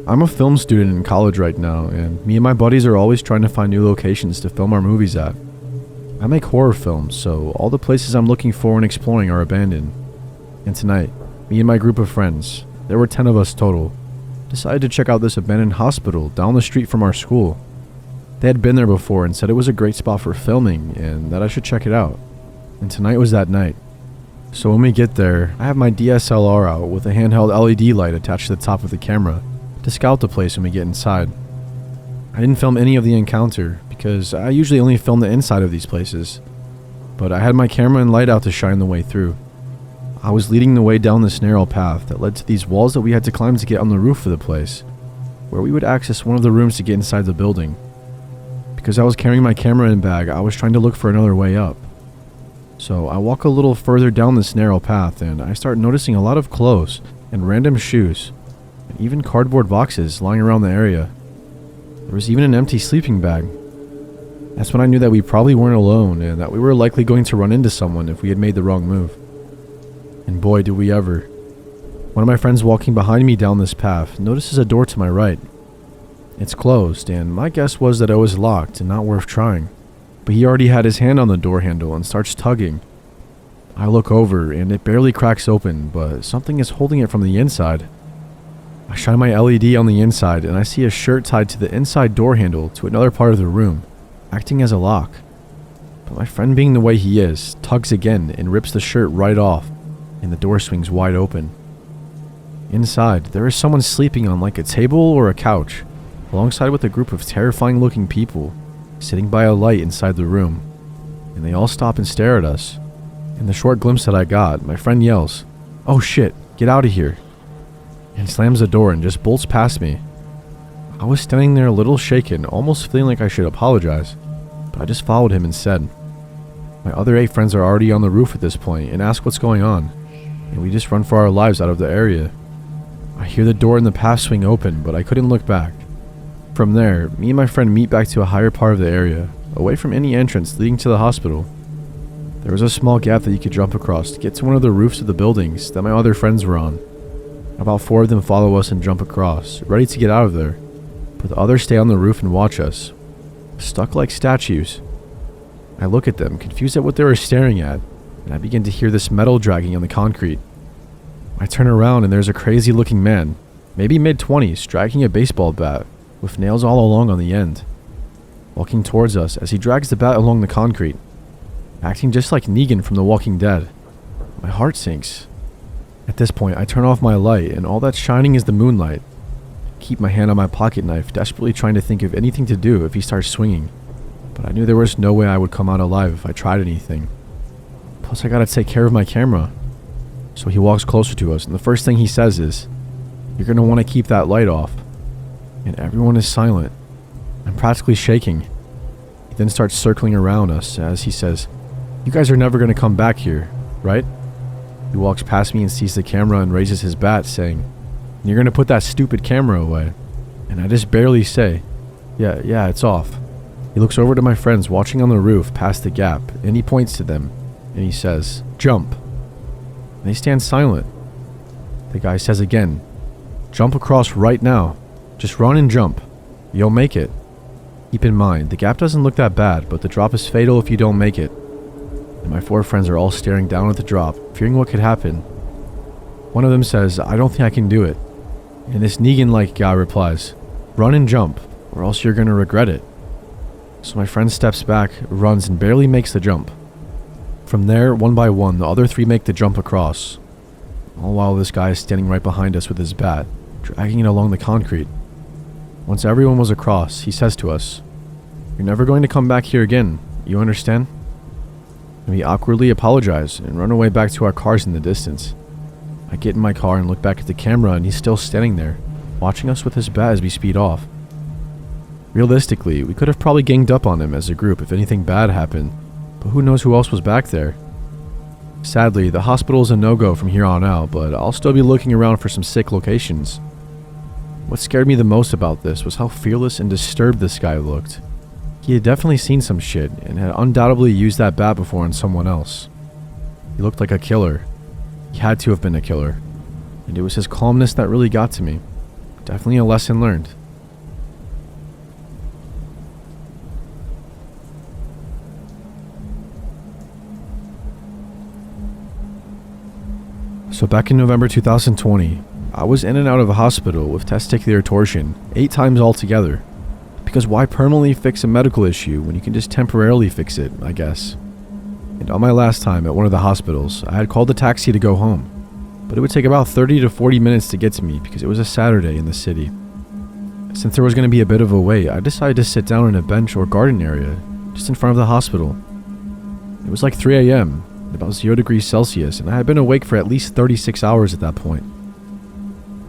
I'm a film student in college right now, and me and my buddies are always trying to find new locations to film our movies at. I make horror films, so all the places I'm looking for and exploring are abandoned. And tonight, me and my group of friends, there were 10 of us total, decided to check out this abandoned hospital down the street from our school. They had been there before and said it was a great spot for filming and that I should check it out. And tonight was that night. So when we get there, I have my DSLR out with a handheld LED light attached to the top of the camera to scout the place when we get inside. I didn't film any of the encounter because I usually only film the inside of these places, but I had my camera and light out to shine the way through. I was leading the way down this narrow path that led to these walls that we had to climb to get on the roof of the place, where we would access one of the rooms to get inside the building. Because I was carrying my camera and bag, I was trying to look for another way up. So I walk a little further down this narrow path and I start noticing a lot of clothes and random shoes, and even cardboard boxes lying around the area. There was even an empty sleeping bag. That's when I knew that we probably weren't alone and that we were likely going to run into someone if we had made the wrong move. And boy, did we ever. One of my friends walking behind me down this path notices a door to my right. It's closed, and my guess was that it was locked and not worth trying. But he already had his hand on the door handle and starts tugging. I look over, and it barely cracks open, but something is holding it from the inside. I shine my LED on the inside, and I see a shirt tied to the inside door handle to another part of the room, acting as a lock. But my friend, being the way he is, tugs again and rips the shirt right off, and the door swings wide open. Inside, there is someone sleeping on like a table or a couch, alongside with a group of terrifying looking people, sitting by a light inside the room, and they all stop and stare at us. In the short glimpse that I got, my friend yells, "Oh shit, get out of here," and slams the door and just bolts past me. I was standing there a little shaken, almost feeling like I should apologize, but I just followed him instead. My other 8 friends are already on the roof at this point and ask what's going on, and we just run for our lives out of the area. I hear the door in the path swing open, but I couldn't look back. From there, me and my friend meet back to a higher part of the area, away from any entrance leading to the hospital. There was a small gap that you could jump across to get to one of the roofs of the buildings that my other friends were on. About 4 of them follow us and jump across, ready to get out of there, but the others stay on the roof and watch us, stuck like statues. I look at them, confused at what they were staring at, and I begin to hear this metal dragging on the concrete. I turn around and there's a crazy looking man, maybe mid-20s, dragging a baseball bat, with nails all along on the end, walking towards us as he drags the bat along the concrete, acting just like Negan from The Walking Dead. My heart sinks. At this point, I turn off my light, and all that's shining is the moonlight. I keep my hand on my pocket knife, desperately trying to think of anything to do if he starts swinging, but I knew there was no way I would come out alive if I tried anything. Plus, I gotta take care of my camera. So he walks closer to us, and the first thing he says is, "You're gonna want to keep that light off." And everyone is silent. I'm practically shaking. He then starts circling around us as he says, "You guys are never going to come back here, right?" He walks past me and sees the camera and raises his bat, saying, "You're going to put that stupid camera away." And I just barely say, Yeah, it's off." He looks over to my friends watching on the roof past the gap, and he points to them, and he says, "Jump." And they stand silent. The guy says again, "Jump across right now. Just run and jump. You'll make it. Keep in mind, the gap doesn't look that bad, but the drop is fatal if you don't make it." And my 4 friends are all staring down at the drop, fearing what could happen. One of them says, "I don't think I can do it." And this Negan-like guy replies, "Run and jump, or else you're going to regret it." So my friend steps back, runs, and barely makes the jump. From there, one by one, the other 3 make the jump across, all while this guy is standing right behind us with his bat, dragging it along the concrete. Once everyone was across, he says to us, "You're never going to come back here again, you understand?" And we awkwardly apologize and run away back to our cars in the distance. I get in my car and look back at the camera, and he's still standing there, watching us with his bat as we speed off. Realistically, we could have probably ganged up on him as a group if anything bad happened, but who knows who else was back there. Sadly, the hospital is a no-go from here on out, but I'll still be looking around for some sick locations. What scared me the most about this was how fearless and disturbed this guy looked. He had definitely seen some shit, and had undoubtedly used that bat before on someone else. He looked like a killer. He had to have been a killer, and it was his calmness that really got to me. Definitely a lesson learned. So back in November 2020, I was in and out of a hospital with testicular torsion 8 times altogether. Because why permanently fix a medical issue when you can just temporarily fix it, I guess. And on my last time at one of the hospitals, I had called a taxi to go home, but it would take about 30 to 40 minutes to get to me because it was a Saturday in the city. Since there was going to be a bit of a wait, I decided to sit down in a bench or garden area just in front of the hospital. It was like 3 a.m., about 0 degrees Celsius, and I had been awake for at least 36 hours at that point.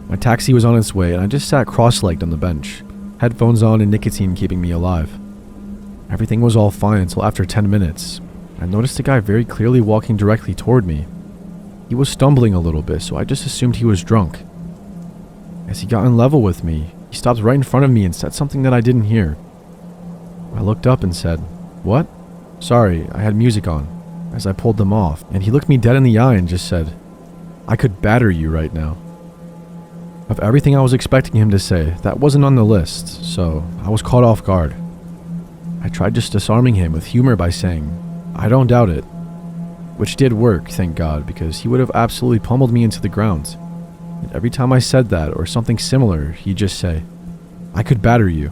My taxi was on its way, and I just sat cross-legged on the bench, headphones on and nicotine keeping me alive. Everything was all fine until after 10 minutes. I noticed a guy very clearly walking directly toward me. He was stumbling a little bit, so I just assumed he was drunk. As he got on level with me, he stopped right in front of me and said something that I didn't hear. I looked up and said, "What?" "Sorry, I had music on," as I pulled them off, and he looked me dead in the eye and just said, "I could batter you right now." Of everything I was expecting him to say, that wasn't on the list, so I was caught off guard. I tried just disarming him with humor by saying, "I don't doubt it," which did work, thank God, because he would have absolutely pummeled me into the ground. And every time I said that or something similar, he'd just say, "I could batter you.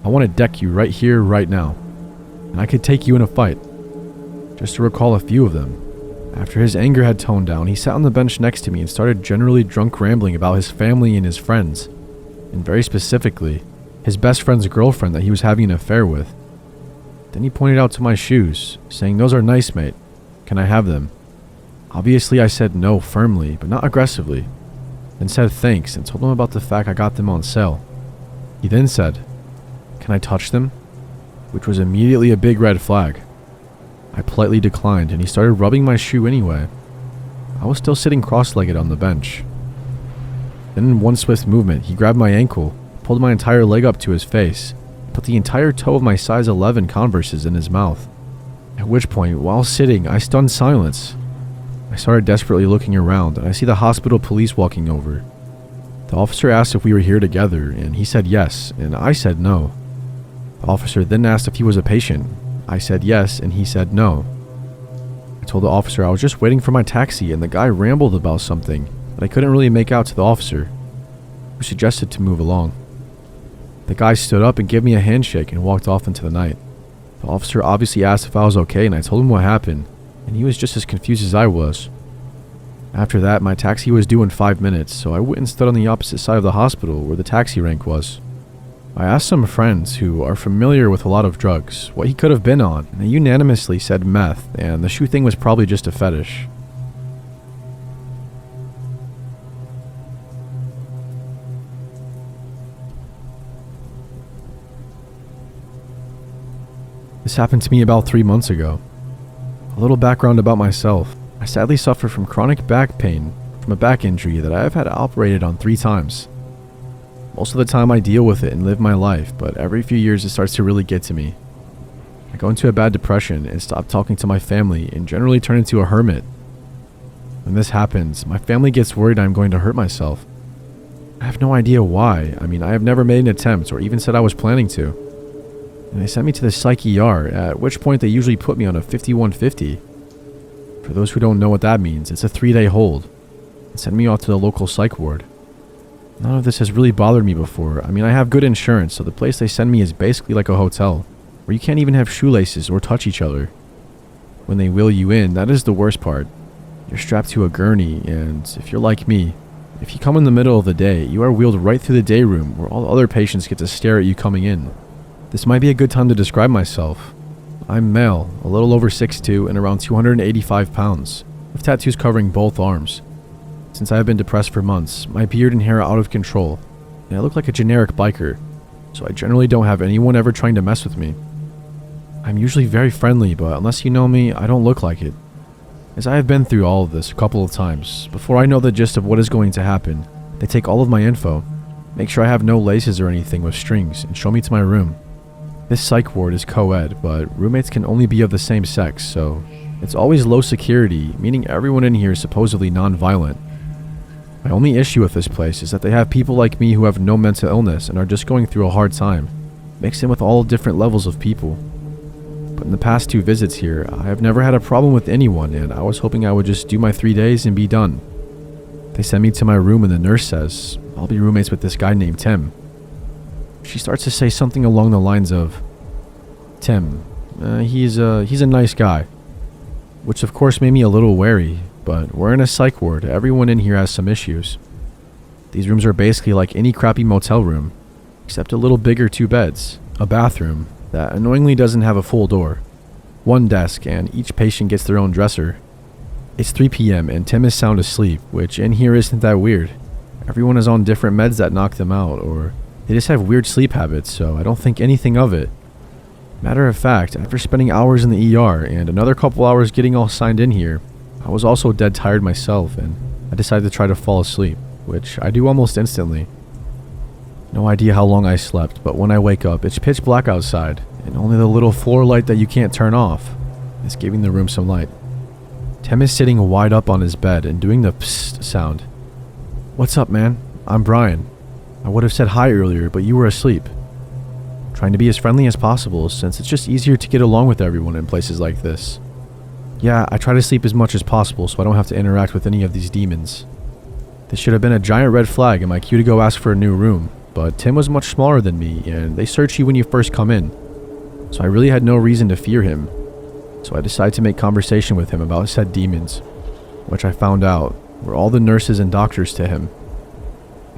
I want to deck you right here, right now, and I could take you in a fight." Just to recall a few of them. After his anger had toned down, he sat on the bench next to me and started generally drunk rambling about his family and his friends, and very specifically, his best friend's girlfriend that he was having an affair with. Then he pointed out to my shoes, saying, "Those are nice, mate. Can I have them?" Obviously I said no firmly, but not aggressively, then said thanks and told him about the fact I got them on sale. He then said, "Can I touch them?" Which was immediately a big red flag. I politely declined, and he started rubbing my shoe anyway. I was still sitting cross-legged on the bench. Then in one swift movement, he grabbed my ankle, pulled my entire leg up to his face, and put the entire toe of my size 11 Converses in his mouth. At which point, while sitting, I stunned silence. I started desperately looking around, and I see the hospital police walking over. The officer asked if we were here together, and he said yes, and I said no. The officer then asked if he was a patient. I said yes, and he said no. I told the officer I was just waiting for my taxi, and the guy rambled about something that I couldn't really make out to the officer, who suggested to move along. The guy stood up and gave me a handshake and walked off into the night. The officer obviously asked if I was okay, and I told him what happened, and he was just as confused as I was. After that, my taxi was due in 5 minutes, so I went and stood on the opposite side of the hospital where the taxi rank was. I asked some friends who are familiar with a lot of drugs what he could have been on, and they unanimously said meth, and the shoe thing was probably just a fetish. This happened to me about 3 months ago. A little background about myself. I sadly suffer from chronic back pain from a back injury that I have had operated on 3 times. Most of the time I deal with it and live my life, but every few years it starts to really get to me. I go into a bad depression and stop talking to my family and generally turn into a hermit. When this happens, my family gets worried I'm going to hurt myself. I have no idea why. I have never made an attempt or even said I was planning to. And they sent me to the psych ER, at which point they usually put me on a 5150. For those who don't know what that means, it's a 3-day hold, and send me off to the local psych ward. None of this has really bothered me before. I have good insurance, so the place they send me is basically like a hotel, where you can't even have shoelaces or touch each other. When they wheel you in, that is the worst part. You're strapped to a gurney, and if you're like me, if you come in the middle of the day, you are wheeled right through the day room where all the other patients get to stare at you coming in. This might be a good time to describe myself. I'm male, a little over 6'2", and around 285 pounds, with tattoos covering both arms. Since I have been depressed for months, my beard and hair are out of control, and I look like a generic biker, so I generally don't have anyone ever trying to mess with me. I'm usually very friendly, but unless you know me, I don't look like it. As I have been through all of this a couple of times, before I know the gist of what is going to happen, they take all of my info, make sure I have no laces or anything with strings, and show me to my room. This psych ward is co-ed, but roommates can only be of the same sex, so it's always low security, meaning everyone in here is supposedly non-violent. My only issue with this place is that they have people like me who have no mental illness and are just going through a hard time, mixed in with all different levels of people. But in the past 2 visits here, I have never had a problem with anyone, and I was hoping I would just do my 3 days and be done. They send me to my room and the nurse says, I'll be roommates with this guy named Tim. She starts to say something along the lines of, Tim, he's a nice guy. Which of course made me a little wary, but we're in a psych ward, everyone in here has some issues. These rooms are basically like any crappy motel room, except a little bigger 2 beds, a bathroom that annoyingly doesn't have a full door, 1 desk, and each patient gets their own dresser. It's 3 p.m. and Tim is sound asleep, which in here isn't that weird. Everyone is on different meds that knock them out, or they just have weird sleep habits, so I don't think anything of it. Matter of fact, after spending hours in the ER and another couple hours getting all signed in here, I was also dead tired myself, and I decided to try to fall asleep, which I do almost instantly. No idea how long I slept, but when I wake up, it's pitch black outside, and only the little floor light that you can't turn off is giving the room some light. Tim is sitting wide up on his bed and doing the psst sound. What's up, man? I'm Brian. I would have said hi earlier, but you were asleep. Trying to be as friendly as possible, since it's just easier to get along with everyone in places like this. Yeah, I try to sleep as much as possible so I don't have to interact with any of these demons. This should have been a giant red flag and my cue to go ask for a new room, but Tim was much smaller than me and they search you when you first come in, so I really had no reason to fear him. So I decided to make conversation with him about said demons, which I found out were all the nurses and doctors to him.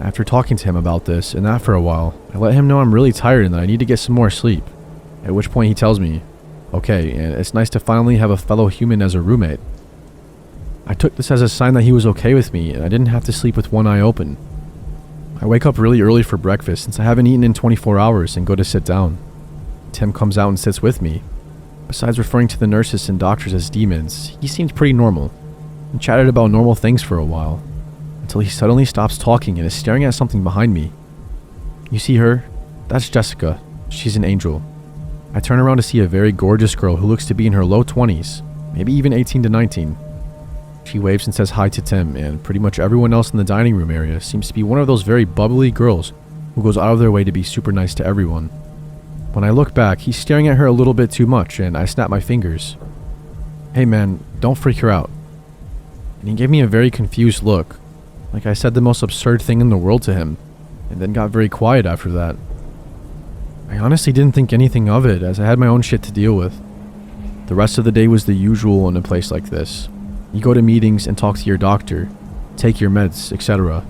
After talking to him about this and that for a while, I let him know I'm really tired and that I need to get some more sleep, at which point he tells me, okay, and it's nice to finally have a fellow human as a roommate. I took this as a sign that he was okay with me and I didn't have to sleep with one eye open. I wake up really early for breakfast since I haven't eaten in 24 hours and go to sit down. Tim comes out and sits with me. Besides referring to the nurses and doctors as demons, he seemed pretty normal, and chatted about normal things for a while, until he suddenly stops talking and is staring at something behind me. You see her? That's Jessica. She's an angel. I turn around to see a very gorgeous girl who looks to be in her low 20s, maybe even 18 to 19. She waves and says hi to Tim, and pretty much everyone else in the dining room area seems to be one of those very bubbly girls who goes out of their way to be super nice to everyone. When I look back, he's staring at her a little bit too much, and I snap my fingers. Hey man, don't freak her out. And he gave me a very confused look, like I said the most absurd thing in the world to him, and then got very quiet after that. I honestly didn't think anything of it, as I had my own shit to deal with. The rest of the day was the usual in a place like this. You go to meetings and talk to your doctor, take your meds, etc.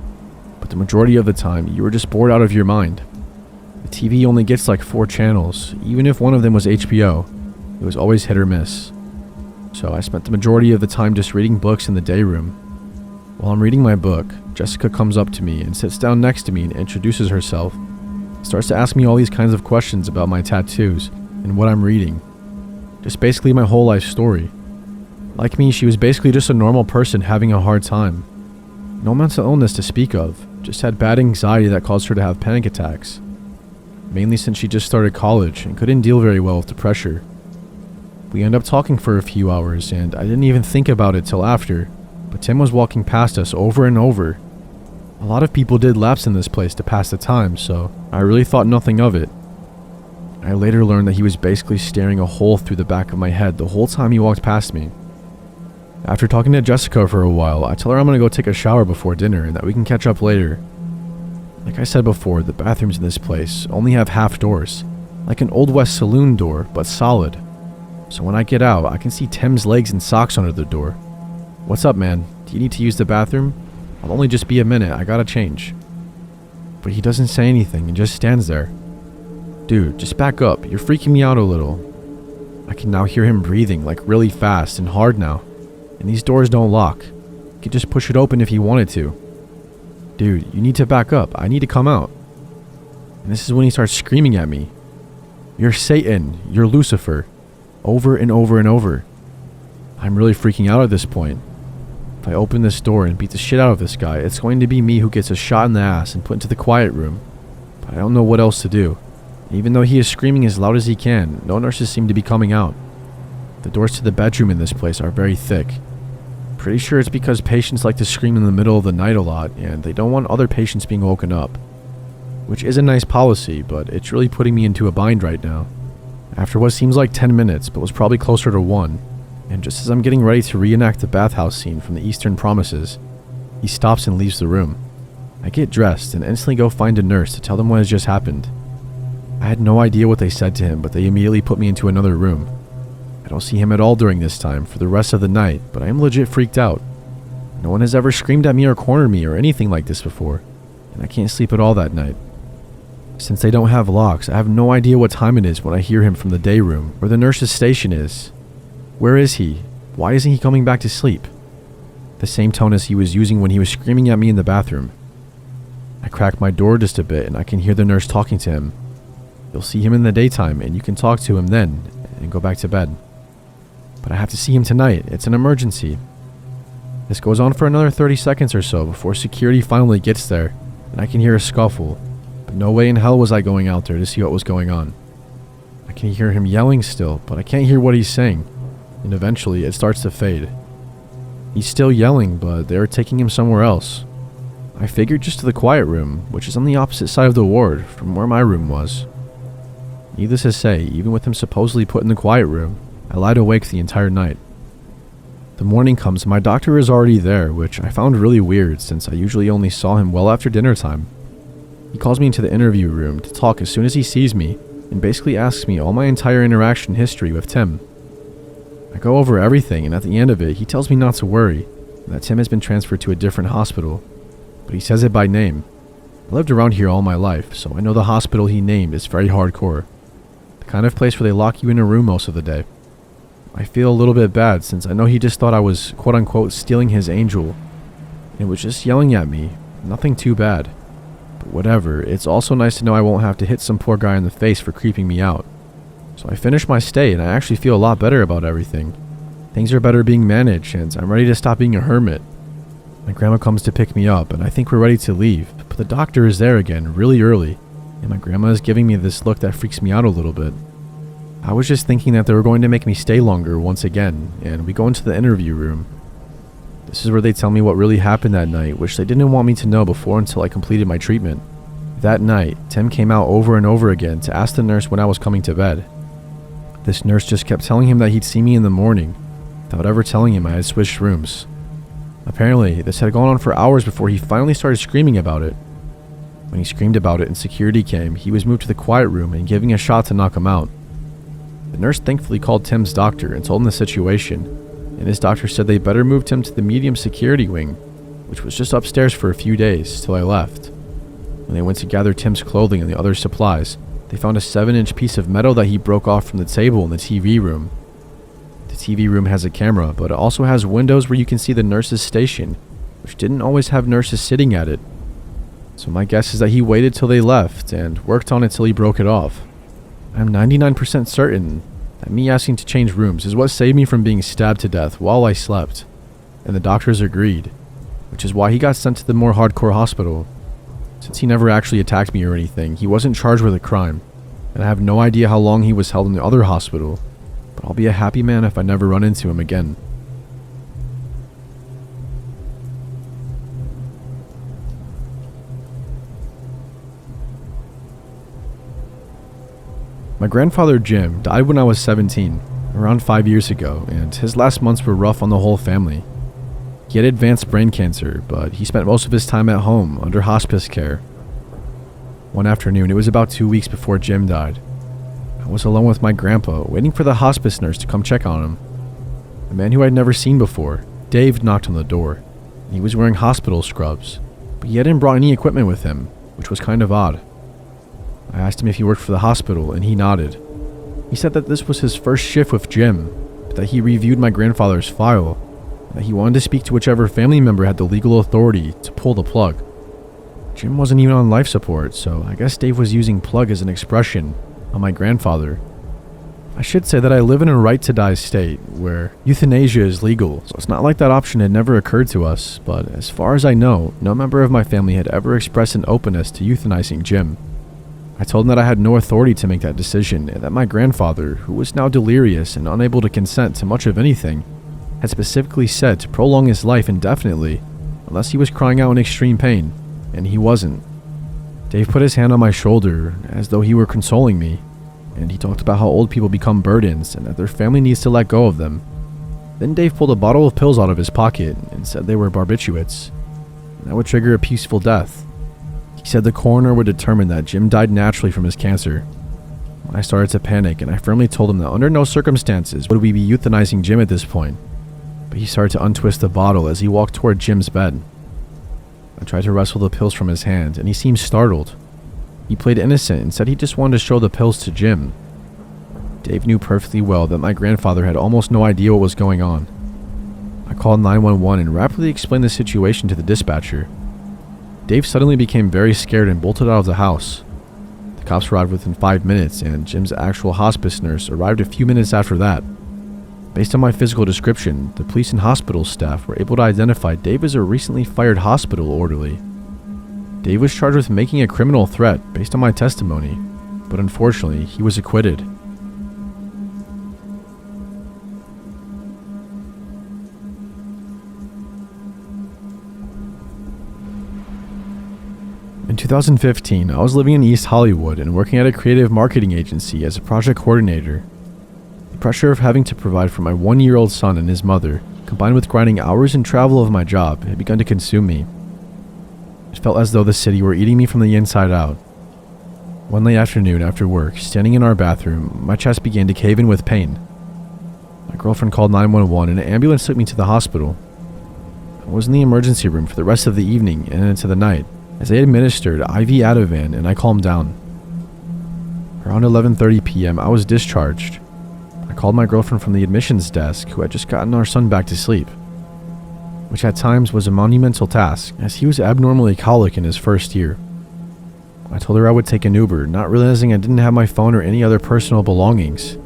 But the majority of the time, you were just bored out of your mind. The TV only gets like 4 channels, even if one of them was HBO. It was always hit or miss. So I spent the majority of the time just reading books in the day room. While I'm reading my book, Jessica comes up to me and sits down next to me and introduces herself. Starts to ask me all these kinds of questions about my tattoos and what I'm reading. Just basically my whole life story. Like me, she was basically just a normal person having a hard time. No mental illness to speak of, just had bad anxiety that caused her to have panic attacks. Mainly since she just started college and couldn't deal very well with the pressure. We end up talking for a few hours and I didn't even think about it till after, but Tim was walking past us over and over. A lot of people did laps in this place to pass the time, so I really thought nothing of it. I later learned that he was basically staring a hole through the back of my head the whole time he walked past me. After talking to Jessica for a while, I tell her I'm gonna go take a shower before dinner and that we can catch up later. Like I said before, the bathrooms in this place only have half doors, like an Old West saloon door, but solid. So when I get out, I can see Tim's legs and socks under the door. What's up, man? Do you need to use the bathroom? I'll only just be a minute, I gotta change. But he doesn't say anything and just stands there. Dude, just back up, you're freaking me out a little. I can now hear him breathing, like really fast and hard now. And these doors don't lock. He could just push it open if he wanted to. Dude, you need to back up. I need to come out. And this is when he starts screaming at me. You're Satan. You're Lucifer. Over and over and over. I'm really freaking out at this point. If I open this door and beat the shit out of this guy, it's going to be me who gets a shot in the ass and put into the quiet room. But I don't know what else to do. Even though he is screaming as loud as he can, no nurses seem to be coming out. The doors to the bedroom in this place are very thick. Pretty sure it's because patients like to scream in the middle of the night a lot, and they don't want other patients being woken up. Which is a nice policy, but it's really putting me into a bind right now. After what seems like 10 minutes, but was probably closer to 1, and just as I'm getting ready to reenact the bathhouse scene from the Eastern Promises, he stops and leaves the room. I get dressed and instantly go find a nurse to tell them what has just happened. I had no idea what they said to him, but they immediately put me into another room. I don't see him at all during this time for the rest of the night, but I am legit freaked out. No one has ever screamed at me or cornered me or anything like this before, and I can't sleep at all that night. Since they don't have locks, I have no idea what time it is when I hear him from the day room where the nurse's station is. Where is he? Why isn't he coming back to sleep? The same tone as he was using when he was screaming at me in the bathroom. I crack my door just a bit and I can hear the nurse talking to him. You'll see him in the daytime and you can talk to him then and go back to bed. But I have to see him tonight. It's an emergency. This goes on for another 30 seconds or so before security finally gets there and I can hear a scuffle. But no way in hell was I going out there to see what was going on. I can hear him yelling still, but I can't hear what he's saying. And eventually it starts to fade. He's still yelling, but they're taking him somewhere else. I figured just to the quiet room, which is on the opposite side of the ward from where my room was. Needless to say, even with him supposedly put in the quiet room, I lied awake the entire night. The morning comes and my doctor is already there, which I found really weird since I usually only saw him well after dinner time. He calls me into the interview room to talk as soon as he sees me and basically asks me all my entire interaction history with Tim. I go over everything and at the end of it he tells me not to worry, and that Tim has been transferred to a different hospital, but he says it by name. I lived around here all my life, so I know the hospital he named is very hardcore. The kind of place where they lock you in a room most of the day. I feel a little bit bad since I know he just thought I was quote-unquote stealing his angel and was just yelling at me. Nothing too bad. But whatever, it's also nice to know I won't have to hit some poor guy in the face for creeping me out. So I finish my stay and I actually feel a lot better about everything. Things are better being managed and I'm ready to stop being a hermit. My grandma comes to pick me up and I think we're ready to leave, but the doctor is there again really early and my grandma is giving me this look that freaks me out a little bit. I was just thinking that they were going to make me stay longer once again, and we go into the interview room. This is where they tell me what really happened that night, which they didn't want me to know before until I completed my treatment. That night, Tim came out over and over again to ask the nurse when I was coming to bed. This nurse just kept telling him that he'd see me in the morning, without ever telling him I had switched rooms. Apparently, this had gone on for hours before he finally started screaming about it. When he screamed about it and security came, he was moved to the quiet room and given a shot to knock him out. The nurse thankfully called Tim's doctor and told him the situation, and his doctor said they better move Tim to the medium security wing, which was just upstairs for a few days till I left. When they went to gather Tim's clothing and the other supplies, they found a 7-inch piece of metal that he broke off from the table in the TV room. The TV room has a camera, but it also has windows where you can see the nurse's station, which didn't always have nurses sitting at it. So my guess is that he waited till they left and worked on it till he broke it off. I'm 99% certain that me asking to change rooms is what saved me from being stabbed to death while I slept, and the doctors agreed, which is why he got sent to the more hardcore hospital. Since he never actually attacked me or anything, he wasn't charged with a crime, and I have no idea how long he was held in the other hospital, but I'll be a happy man if I never run into him again. My grandfather Jim died when I was 17, around 5 years ago, and his last months were rough on the whole family. He had advanced brain cancer, but he spent most of his time at home under hospice care. One afternoon, it was about 2 weeks before Jim died. I was alone with my grandpa, waiting for the hospice nurse to come check on him. A man who I'd never seen before, Dave, knocked on the door. He was wearing hospital scrubs, but he hadn't brought any equipment with him, which was kind of odd. I asked him if he worked for the hospital, and he nodded. He said that this was his first shift with Jim, but that he reviewed my grandfather's file, and that he wanted to speak to whichever family member had the legal authority to pull the plug. Jim wasn't even on life support, so I guess Dave was using plug as an expression on my grandfather. I should say that I live in a right-to-die state, where euthanasia is legal, so it's not like that option had never occurred to us, but as far as I know, no member of my family had ever expressed an openness to euthanizing Jim. I told him that I had no authority to make that decision, and that my grandfather, who was now delirious and unable to consent to much of anything, had specifically said to prolong his life indefinitely unless he was crying out in extreme pain, and he wasn't. Dave put his hand on my shoulder as though he were consoling me, and he talked about how old people become burdens and that their family needs to let go of them. Then Dave pulled a bottle of pills out of his pocket and said they were barbiturates, and that would trigger a peaceful death. He said the coroner would determine that Jim died naturally from his cancer. I started to panic, and I firmly told him that under no circumstances would we be euthanizing Jim at this point. But he started to untwist the bottle as he walked toward Jim's bed. I tried to wrestle the pills from his hand, and he seemed startled. He played innocent and said he just wanted to show the pills to Jim. Dave knew perfectly well that my grandfather had almost no idea what was going on. I called 911 and rapidly explained the situation to the dispatcher. Dave suddenly became very scared and bolted out of the house. The cops arrived within 5 minutes, and Jim's actual hospice nurse arrived a few minutes after that. Based on my physical description, the police and hospital staff were able to identify Dave as a recently fired hospital orderly. Dave was charged with making a criminal threat based on my testimony, but unfortunately, he was acquitted. In 2015, I was living in East Hollywood and working at a creative marketing agency as a project coordinator. The pressure of having to provide for my 1-year-old son and his mother, combined with grinding hours and travel of my job, had begun to consume me. It felt as though the city were eating me from the inside out. One late afternoon after work, standing in our bathroom, my chest began to cave in with pain. My girlfriend called 911 and an ambulance took me to the hospital. I was in the emergency room for the rest of the evening and into the night, as they administered IV Ativan, and I calmed down. Around 11:30 p.m., I was discharged. I called my girlfriend from the admissions desk, who had just gotten our son back to sleep, which at times was a monumental task, as he was abnormally colic in his first year. I told her I would take an Uber, not realizing I didn't have my phone or any other personal belongings.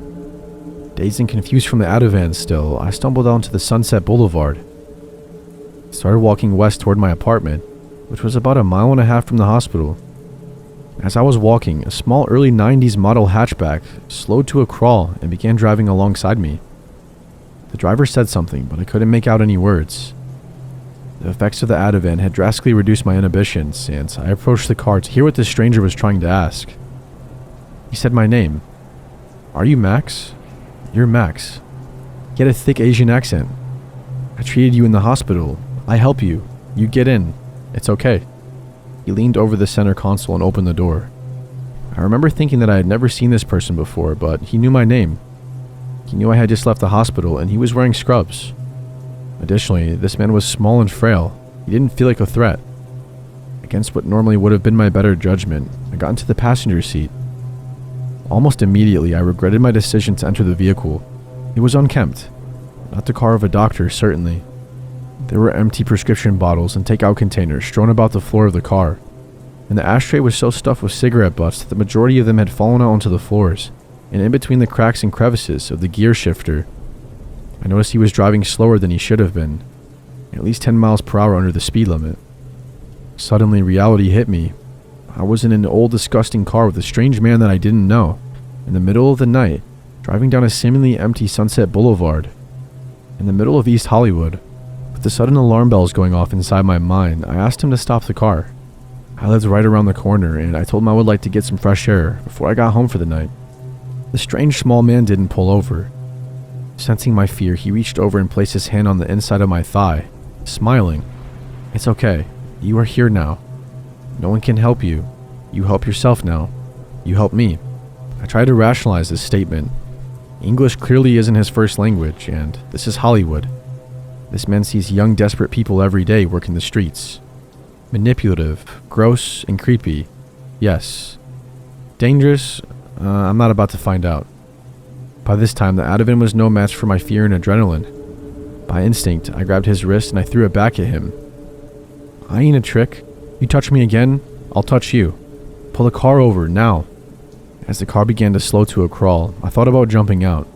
Dazed and confused from the Ativan still, I stumbled onto the Sunset Boulevard. I started walking west toward my apartment, which was about 1.5 miles from the hospital. As I was walking, a small early 90s model hatchback slowed to a crawl and began driving alongside me. The driver said something, but I couldn't make out any words. The effects of the Ativan had drastically reduced my inhibitions, and I approached the car to hear what this stranger was trying to ask. He said my name. "Are you Max? You're Max." He had a thick Asian accent. "I treated you in the hospital. I help you. You get in. It's okay." He leaned over the center console and opened the door. I remember thinking that I had never seen this person before, but he knew my name. He knew I had just left the hospital, and he was wearing scrubs. Additionally, this man was small and frail. He didn't feel like a threat. Against what normally would have been my better judgment, I got into the passenger seat. Almost immediately, I regretted my decision to enter the vehicle. It was unkempt. Not the car of a doctor, certainly. There were empty prescription bottles and takeout containers strewn about the floor of the car, and the ashtray was so stuffed with cigarette butts that the majority of them had fallen out onto the floors, and in between the cracks and crevices of the gear shifter. I noticed he was driving slower than he should have been, at least 10 miles per hour under the speed limit. Suddenly, reality hit me. I was in an old, disgusting car with a strange man that I didn't know, in the middle of the night, driving down a seemingly empty Sunset Boulevard, in the middle of East Hollywood. With the sudden alarm bells going off inside my mind, I asked him to stop the car. I lived right around the corner, and I told him I would like to get some fresh air before I got home for the night. The strange small man didn't pull over. Sensing my fear, he reached over and placed his hand on the inside of my thigh, smiling. "It's okay. You are here now. No one can help you. You help yourself now. You help me." I tried to rationalize this statement. English clearly isn't his first language, and this is Hollywood. This man sees young, desperate people every day working the streets. Manipulative, gross, and creepy. Yes. Dangerous? I'm not about to find out. By this time, the Ativan was no match for my fear and adrenaline. By instinct, I grabbed his wrist and I threw it back at him. "I ain't a trick. You touch me again, I'll touch you. Pull the car over, now." As the car began to slow to a crawl, I thought about jumping out.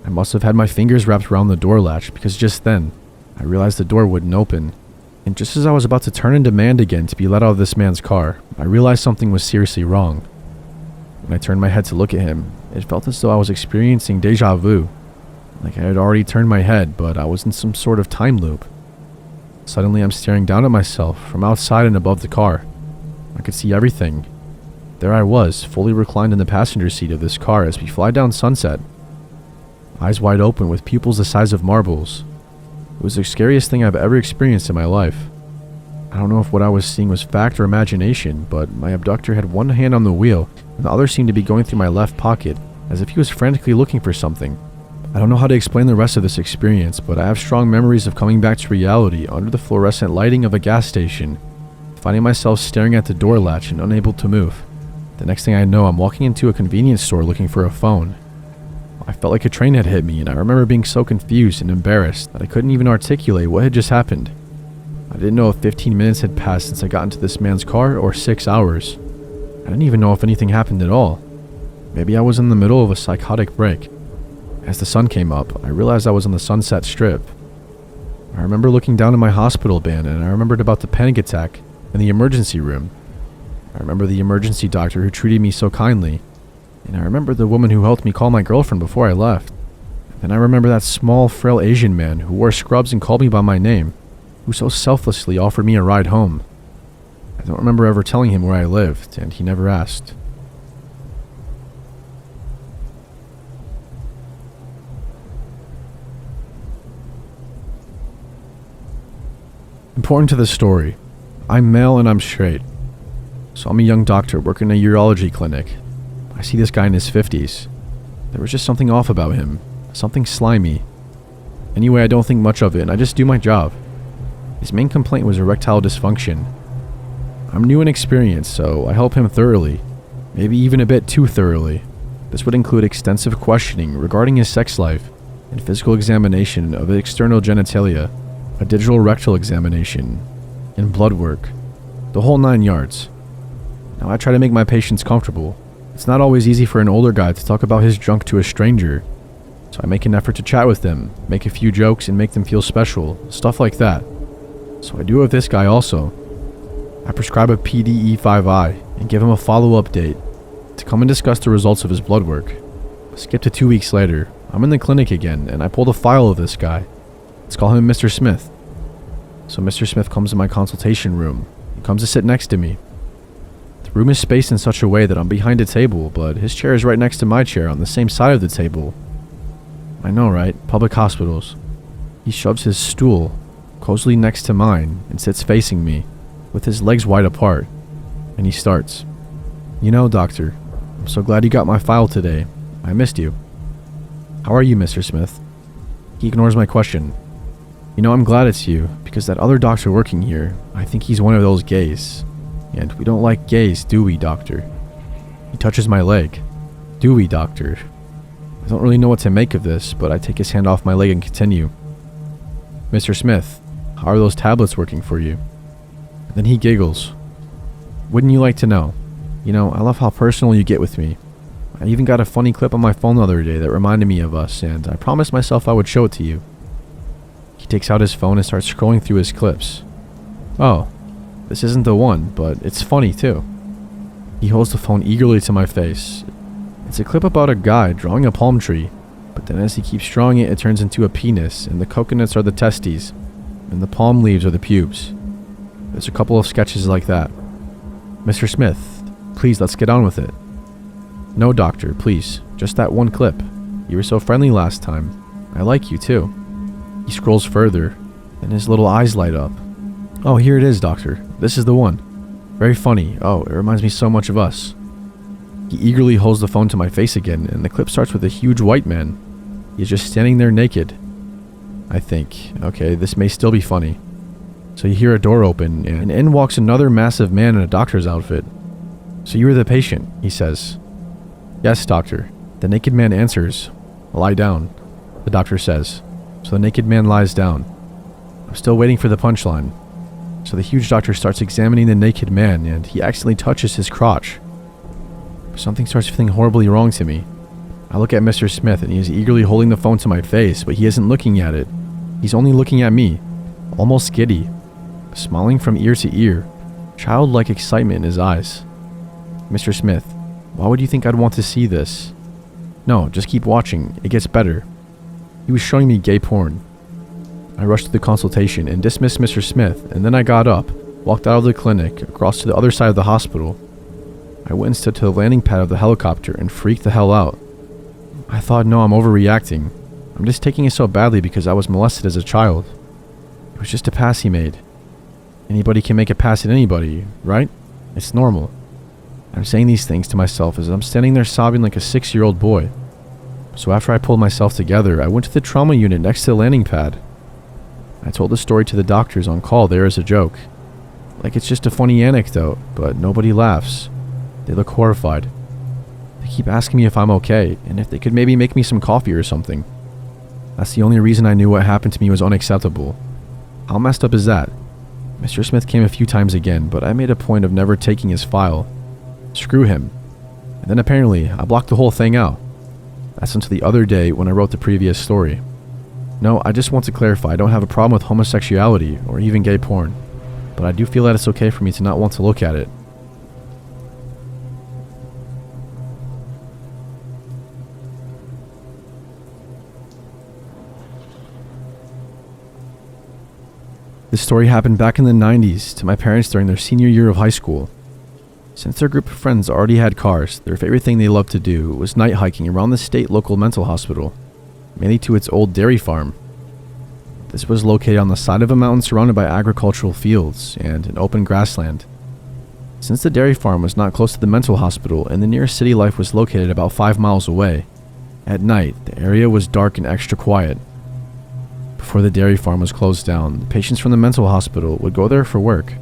I must have had my fingers wrapped around the door latch, because just then, I realized the door wouldn't open. And just as I was about to turn and demand again to be let out of this man's car, I realized something was seriously wrong. When I turned my head to look at him, it felt as though I was experiencing deja vu. Like I had already turned my head, but I was in some sort of time loop. Suddenly I'm staring down at myself from outside and above the car. I could see everything. There I was, fully reclined in the passenger seat of this car as we fly down Sunset. Eyes wide open with pupils the size of marbles. It was the scariest thing I've ever experienced in my life. I don't know if what I was seeing was fact or imagination, but my abductor had one hand on the wheel and the other seemed to be going through my left pocket as if he was frantically looking for something. I don't know how to explain the rest of this experience, but I have strong memories of coming back to reality under the fluorescent lighting of a gas station, finding myself staring at the door latch and unable to move. The next thing I know, I'm walking into a convenience store looking for a phone. I felt like a train had hit me, and I remember being so confused and embarrassed that I couldn't even articulate what had just happened. I didn't know if 15 minutes had passed since I got into this man's car or 6 hours. I didn't even know if anything happened at all. Maybe I was in the middle of a psychotic break. As the sun came up, I realized I was on the Sunset Strip. I remember looking down at my hospital band, and I remembered about the panic attack in the emergency room. I remember the emergency doctor who treated me so kindly, and I remember the woman who helped me call my girlfriend before I left. And I remember that small, frail Asian man who wore scrubs and called me by my name, who so selflessly offered me a ride home. I don't remember ever telling him where I lived, and he never asked. Important to the story, I'm male and I'm straight. So I'm a young doctor working in a urology clinic. I see this guy in his 50s. There was just something off about him, something slimy. Anyway, I don't think much of it and I just do my job. His main complaint was erectile dysfunction. I'm new and experienced, so I help him thoroughly, maybe even a bit too thoroughly. This would include extensive questioning regarding his sex life and physical examination of external genitalia, a digital rectal examination, and blood work, the whole 9 yards. Now I try to make my patients comfortable. It's not always easy for an older guy to talk about his junk to a stranger, so I make an effort to chat with them, make a few jokes, and make them feel special, stuff like that. So I do it with this guy also. I prescribe a PDE5I and give him a follow-up date to come and discuss the results of his blood work. Skip to 2 weeks later, I'm in the clinic again and I pulled a file of this guy. Let's call him Mr. Smith. So Mr. Smith comes to my consultation room. He comes to sit next to me. The room is spaced in such a way that I'm behind a table, but his chair is right next to my chair on the same side of the table. I know, right? Public hospitals. He shoves his stool closely next to mine and sits facing me, with his legs wide apart, and he starts. You know, doctor, I'm so glad you got my file today. I missed you. How are you, Mr. Smith? He ignores my question. You know, I'm glad it's you, because that other doctor working here, I think he's one of those gays. And we don't like gays, do we, doctor? He touches my leg. Do we, doctor? I don't really know what to make of this, but I take his hand off my leg and continue. Mr. Smith, how are those tablets working for you? And then he giggles. Wouldn't you like to know? You know, I love how personal you get with me. I even got a funny clip on my phone the other day that reminded me of us, and I promised myself I would show it to you. He takes out his phone and starts scrolling through his clips. Oh, this isn't the one, but it's funny too. He holds the phone eagerly to my face. It's a clip about a guy drawing a palm tree, but then as he keeps drawing it, it turns into a penis, and the coconuts are the testes, and the palm leaves are the pubes. There's a couple of sketches like that. Mr. Smith, please, let's get on with it. No, doctor, please, just that one clip. You were so friendly last time. I like you too. He scrolls further, and his little eyes light up. Oh, here it is, doctor. This is the one. Very funny. Oh, it reminds me so much of us. He eagerly holds the phone to my face again, and the clip starts with a huge white man. He is just standing there naked. I think, okay, this may still be funny. So you hear a door open, and in walks another massive man in a doctor's outfit. So you were the patient, he says. Yes, doctor. The naked man answers. Lie down, the doctor says. So the naked man lies down. I'm still waiting for the punchline. So the huge doctor starts examining the naked man, and he accidentally touches his crotch. Something starts feeling horribly wrong to me. I look at Mr. Smith, and he is eagerly holding the phone to my face, but he isn't looking at it. He's only looking at me, almost giddy, smiling from ear to ear, childlike excitement in his eyes. Mr. Smith, why would you think I'd want to see this? No, just keep watching. It gets better. He was showing me gay porn. I rushed to the consultation and dismissed Mr. Smith, and then I got up, walked out of the clinic, across to the other side of the hospital. I went and stood to the landing pad of the helicopter and freaked the hell out. I thought, no, I'm overreacting. I'm just taking it so badly because I was molested as a child. It was just a pass he made. Anybody can make a pass at anybody, right? It's normal. I'm saying these things to myself as I'm standing there sobbing like a 6-year-old boy. So after I pulled myself together, I went to the trauma unit next to the landing pad. I told the story to the doctors on call there as a joke. Like it's just a funny anecdote, but nobody laughs. They look horrified. They keep asking me if I'm okay, and if they could maybe make me some coffee or something. That's the only reason I knew what happened to me was unacceptable. How messed up is that? Mr. Smith came a few times again, but I made a point of never taking his file. Screw him. And then apparently, I blocked the whole thing out. That's until the other day when I wrote the previous story. No, I just want to clarify I don't have a problem with homosexuality or even gay porn, but I do feel that it's okay for me to not want to look at it. This story happened back in the 90s to my parents during their senior year of high school. Since their group of friends already had cars, their favorite thing they loved to do was night hiking around the state local mental hospital, mainly to its old dairy farm. This was located on the side of a mountain surrounded by agricultural fields and an open grassland. Since the dairy farm was not close to the mental hospital and the nearest city life was located about 5 miles away, at night the area was dark and extra quiet. Before the dairy farm was closed down, the patients from the mental hospital would go there for work.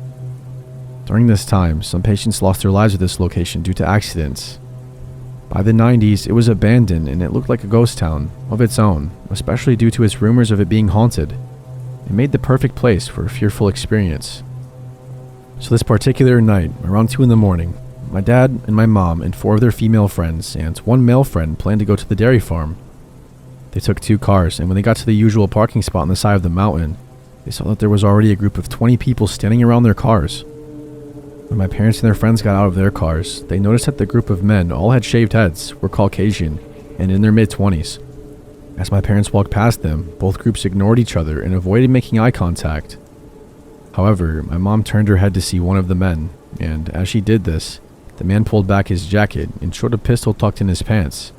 During this time, some patients lost their lives at this location due to accidents. By the 90s, it was abandoned and it looked like a ghost town of its own, especially due to its rumors of it being haunted. It made the perfect place for a fearful experience. So this particular night, around 2 in the morning, my dad and my mom and 4 of their female friends and 1 male friend planned to go to the dairy farm. They took 2 cars, and when they got to the usual parking spot on the side of the mountain, they saw that there was already a group of 20 people standing around their cars. When my parents and their friends got out of their cars, they noticed that the group of men all had shaved heads, were Caucasian, and in their mid-20s. As my parents walked past them, both groups ignored each other and avoided making eye contact. However, my mom turned her head to see one of the men, and as she did this, the man pulled back his jacket and showed a pistol tucked in his pants.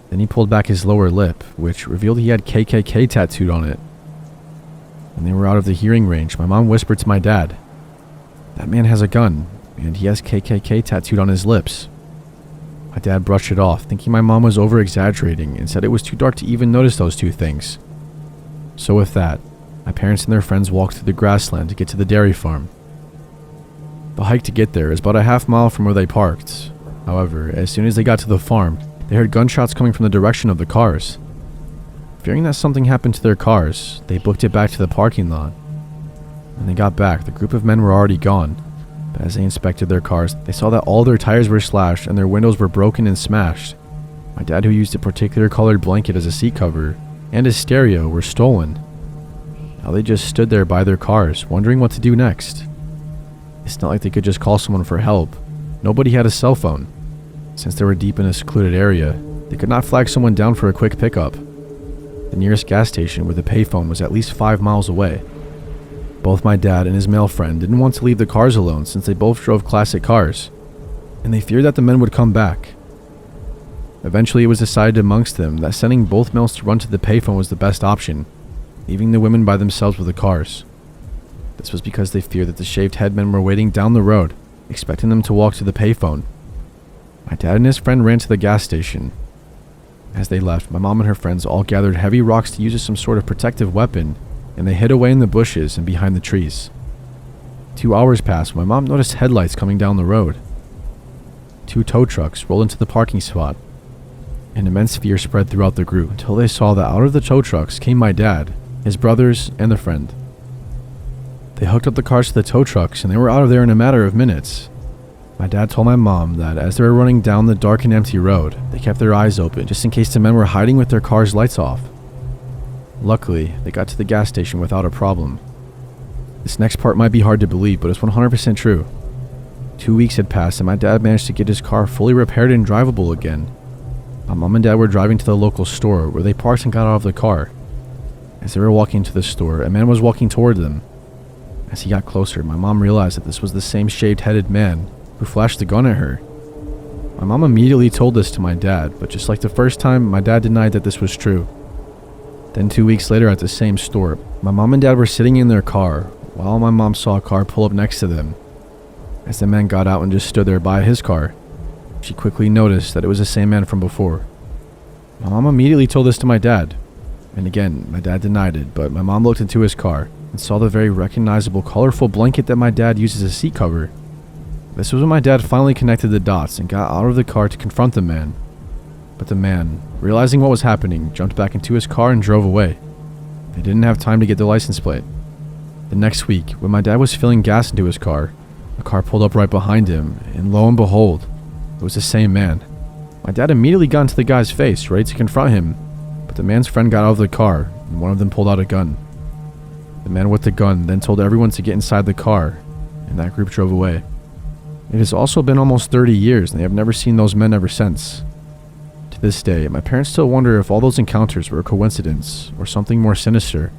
Then he pulled back his lower lip, which revealed he had KKK tattooed on it. When they were out of the hearing range, my mom whispered to my dad, "That man has a gun, and he has KKK tattooed on his lips." My dad brushed it off, thinking my mom was over-exaggerating, and said it was too dark to even notice those 2 things. So with that, my parents and their friends walked through the grassland to get to the dairy farm. The hike to get there is about a half mile from where they parked. However, as soon as they got to the farm, they heard gunshots coming from the direction of the cars. Fearing that something happened to their cars, they booked it back to the parking lot. When they got back, the group of men were already gone, but as they inspected their cars, they saw that all their tires were slashed and their windows were broken and smashed. My dad, who used a particular colored blanket as a seat cover, and his stereo were stolen. Now they just stood there by their cars, wondering what to do next. It's not like they could just call someone for help. Nobody had a cell phone. Since they were deep in a secluded area, they could not flag someone down for a quick pickup. The nearest gas station with a payphone was at least 5 miles away. Both my dad and his male friend didn't want to leave the cars alone since they both drove classic cars, and they feared that the men would come back. Eventually it was decided amongst them that sending both males to run to the payphone was the best option, leaving the women by themselves with the cars. This was because they feared that the shaved head men were waiting down the road, expecting them to walk to the payphone. My dad and his friend ran to the gas station. As they left, my mom and her friends all gathered heavy rocks to use as some sort of protective weapon, and they hid away in the bushes and behind the trees. 2 hours passed when my mom noticed headlights coming down the road. 2 tow trucks rolled into the parking spot. An immense fear spread throughout the group until they saw that out of the tow trucks came my dad, his brothers, and their friend. They hooked up the cars to the tow trucks and they were out of there in a matter of minutes. My dad told my mom that as they were running down the dark and empty road, they kept their eyes open just in case the men were hiding with their cars' lights off. Luckily, they got to the gas station without a problem. This next part might be hard to believe, but it's 100% true. 2 weeks had passed and my dad managed to get his car fully repaired and drivable again. My mom and dad were driving to the local store where they parked and got out of the car. As they were walking to the store, a man was walking toward them. As he got closer, my mom realized that this was the same shaved-headed man who flashed the gun at her. My mom immediately told this to my dad, but just like the first time, my dad denied that this was true. Then 2 weeks later at the same store, my mom and dad were sitting in their car while my mom saw a car pull up next to them. As the man got out and just stood there by his car, she quickly noticed that it was the same man from before. My mom immediately told this to my dad, and again, my dad denied it, but my mom looked into his car and saw the very recognizable colorful blanket that my dad used as a seat cover. This was when my dad finally connected the dots and got out of the car to confront the man. But the man, realizing what was happening, jumped back into his car and drove away. They didn't have time to get the license plate. The next week, when my dad was filling gas into his car, a car pulled up right behind him, and lo and behold, it was the same man. My dad immediately got into the guy's face, ready to confront him, but the man's friend got out of the car, and one of them pulled out a gun. The man with the gun then told everyone to get inside the car, and that group drove away. It has also been almost 30 years, and they have never seen those men ever since. To this day, my parents still wonder if all those encounters were a coincidence or something more sinister.